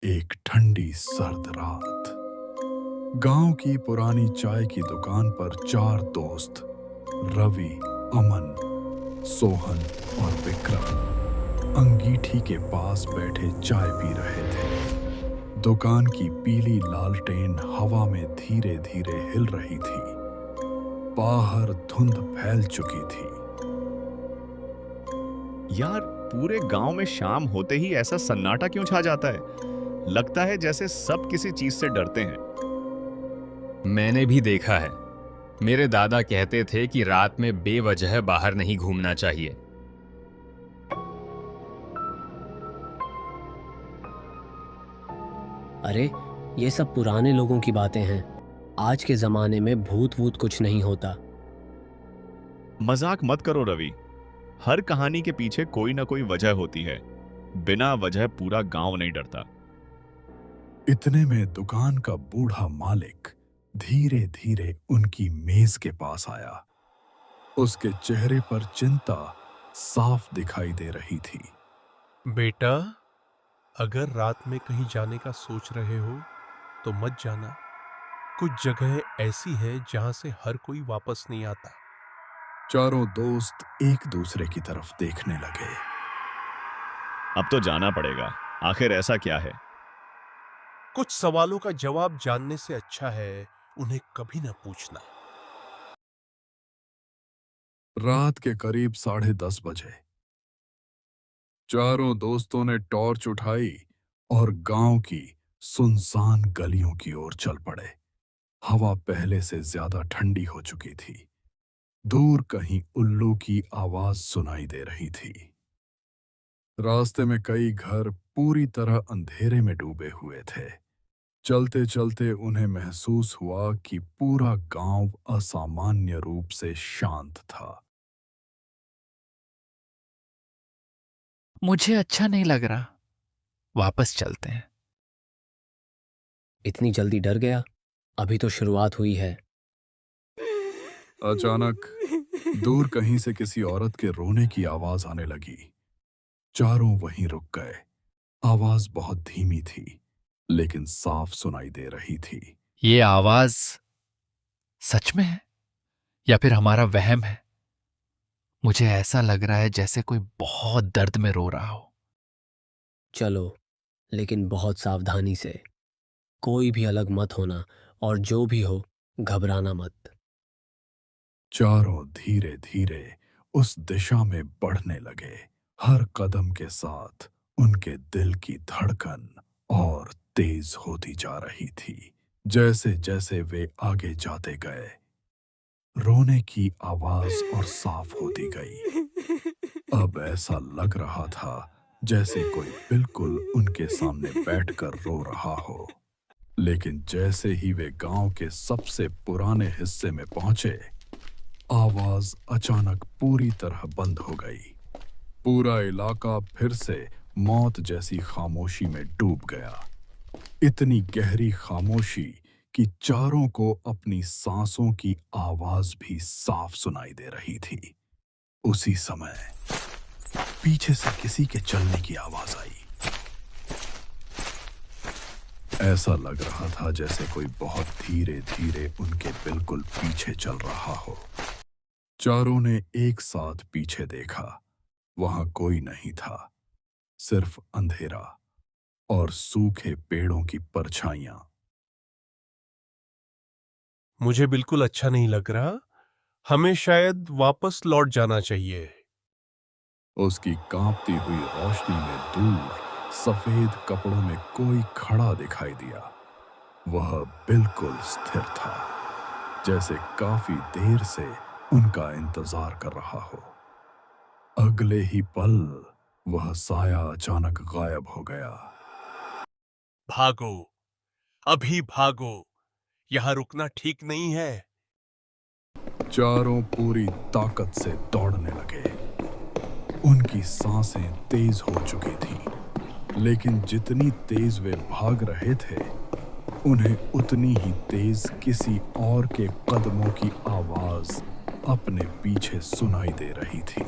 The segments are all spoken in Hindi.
एक ठंडी सर्द रात, गांव की पुरानी चाय की दुकान पर चार दोस्त रवि, अमन, सोहन और विक्रम अंगीठी के पास बैठे चाय पी रहे थे। दुकान की पीली लालटेन हवा में धीरे धीरे हिल रही थी। बाहर धुंध फैल चुकी थी। यार, पूरे गांव में शाम होते ही ऐसा सन्नाटा क्यों छा जाता है? लगता है जैसे सब किसी चीज से डरते हैं। मैंने भी देखा है। मेरे दादा कहते थे कि रात में बेवजह बाहर नहीं घूमना चाहिए। अरे, ये सब पुराने लोगों की बातें हैं। आज के जमाने में भूत वूत कुछ नहीं होता। मजाक मत करो रवि। हर कहानी के पीछे कोई ना कोई वजह होती है। बिना वजह पूरा गांव नहीं डरता। इतने में दुकान का बूढ़ा मालिक धीरे धीरे उनकी मेज के पास आया। उसके चेहरे पर चिंता साफ दिखाई दे रही थी। बेटा, अगर रात में कहीं जाने का सोच रहे हो तो मत जाना। कुछ जगह ऐसी है जहां से हर कोई वापस नहीं आता। चारों दोस्त एक दूसरे की तरफ देखने लगे। अब तो जाना पड़ेगा। आखिर ऐसा क्या है? कुछ सवालों का जवाब जानने से अच्छा है उन्हें कभी ना पूछना। रात के करीब 10:30 बजे चारों दोस्तों ने टॉर्च उठाई और गांव की सुनसान गलियों की ओर चल पड़े। हवा पहले से ज्यादा ठंडी हो चुकी थी। दूर कहीं उल्लू की आवाज सुनाई दे रही थी। रास्ते में कई घर पूरी तरह अंधेरे में डूबे हुए थे। चलते चलते उन्हें महसूस हुआ कि पूरा गांव असामान्य रूप से शांत था। मुझे अच्छा नहीं लग रहा। वापस चलते हैं। इतनी जल्दी डर गया? अभी तो शुरुआत हुई है। अचानक दूर कहीं से किसी औरत के रोने की आवाज आने लगी। चारों वहीं रुक गए। आवाज बहुत धीमी थी, लेकिन साफ सुनाई दे रही थी। ये आवाज सच में है या फिर हमारा वहम है? मुझे ऐसा लग रहा है जैसे कोई बहुत दर्द में रो रहा हो। चलो, लेकिन बहुत सावधानी से। कोई भी अलग मत होना और जो भी हो, घबराना मत। चारों धीरे धीरे उस दिशा में बढ़ने लगे। हर कदम के साथ उनके दिल की धड़कन और तेज होती जा रही थी। जैसे जैसे वे आगे जाते गए, रोने की आवाज और साफ होती गई। अब ऐसा लग रहा था जैसे कोई बिल्कुल उनके सामने बैठकर रो रहा हो। लेकिन जैसे ही वे गांव के सबसे पुराने हिस्से में पहुंचे, आवाज अचानक पूरी तरह बंद हो गई। पूरा इलाका फिर से मौत जैसी खामोशी में डूब गया। इतनी गहरी खामोशी कि चारों को अपनी सांसों की आवाज भी साफ सुनाई दे रही थी। उसी समय पीछे से किसी के चलने की आवाज आई। ऐसा लग रहा था जैसे कोई बहुत धीरे धीरे उनके बिल्कुल पीछे चल रहा हो। चारों ने एक साथ पीछे देखा। वहां कोई नहीं था, सिर्फ अंधेरा और सूखे पेड़ों की परछाइयां। मुझे बिल्कुल अच्छा नहीं लग रहा। हमें शायद वापस लौट जाना चाहिए। उसकी कांपती हुई रोशनी में दूर सफेद कपड़ों में कोई खड़ा दिखाई दिया। वह बिल्कुल स्थिर था, जैसे काफी देर से उनका इंतजार कर रहा हो। अगले ही पल वह साया अचानक गायब हो गया। भागो, अभी भागो। यहां रुकना ठीक नहीं है। चारों पूरी ताकत से दौड़ने लगे। उनकी सांसें तेज हो चुकी थीं, लेकिन जितनी तेज वे भाग रहे थे, उन्हें उतनी ही तेज किसी और के कदमों की आवाज अपने पीछे सुनाई दे रही थी।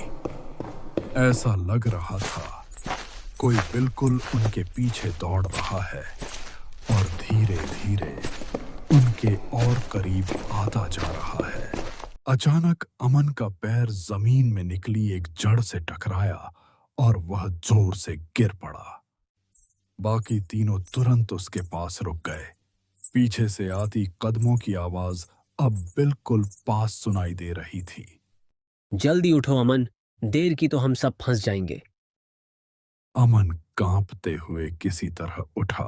ऐसा लग रहा था कोई बिल्कुल उनके पीछे दौड़ रहा है और धीरे धीरे उनके और करीब आता जा रहा है। अचानक अमन का पैर जमीन में निकली एक जड़ से टकराया और वह जोर से गिर पड़ा। बाकी तीनों तुरंत उसके पास रुक गए। पीछे से आती कदमों की आवाज अब बिल्कुल पास सुनाई दे रही थी। जल्दी उठो अमन, देर की तो हम सब फंस जाएंगे। अमन कांपते हुए किसी तरह उठा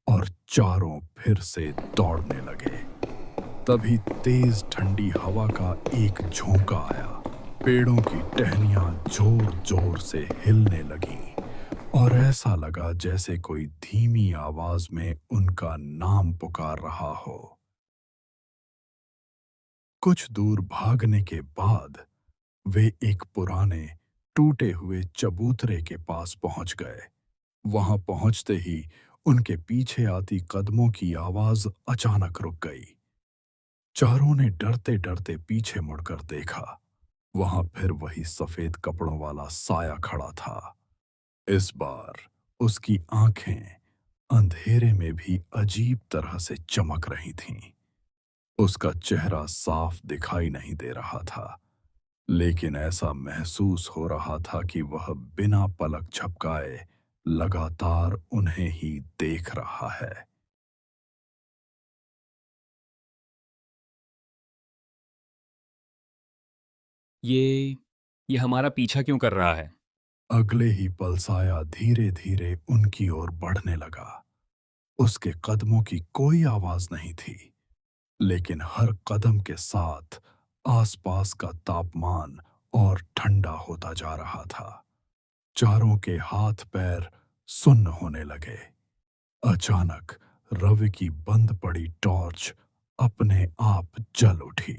और चारों फिर से दौड़ने लगे। तभी तेज ठंडी हवा का एक झोंका आया। पेड़ों की टहनियां जोर जोर से हिलने लगीं और ऐसा लगा जैसे कोई धीमी आवाज में उनका नाम पुकार रहा हो। कुछ दूर भागने के बाद वे एक पुराने टूटे हुए चबूतरे के पास पहुंच गए। वहां पहुंचते ही उनके पीछे आती कदमों की आवाज अचानक रुक गई। चारों ने डरते डरते पीछे मुड़कर देखा। वहां फिर वही सफेद कपड़ों वाला साया खड़ा था। इस बार उसकी आंखें अंधेरे में भी अजीब तरह से चमक रही थीं। उसका चेहरा साफ दिखाई नहीं दे रहा था, लेकिन ऐसा महसूस हो रहा था कि वह बिना पलक झपकाए लगातार उन्हें ही देख रहा है। ये हमारा पीछा क्यों कर रहा है? अगले ही पल साया धीरे धीरे उनकी ओर बढ़ने लगा। उसके कदमों की कोई आवाज नहीं थी, लेकिन हर कदम के साथ आसपास का तापमान और ठंडा होता जा रहा था। चारों के हाथ पैर सुन्न होने लगे। अचानक रवि की बंद पड़ी टॉर्च अपने आप जल उठी।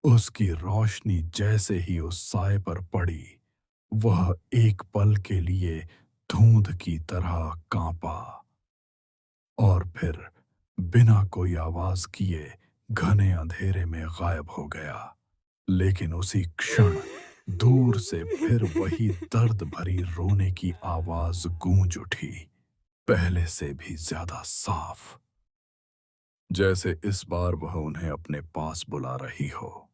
उसकी रोशनी जैसे ही उस साए पर पड़ी, वह एक पल के लिए धुंध की तरह कांपा और फिर बिना कोई आवाज किए घने अंधेरे में गायब हो गया। लेकिन उसी क्षण दूर से फिर वही दर्द भरी रोने की आवाज गूंज उठी, पहले से भी ज्यादा साफ, जैसे इस बार वह उन्हें अपने पास बुला रही हो।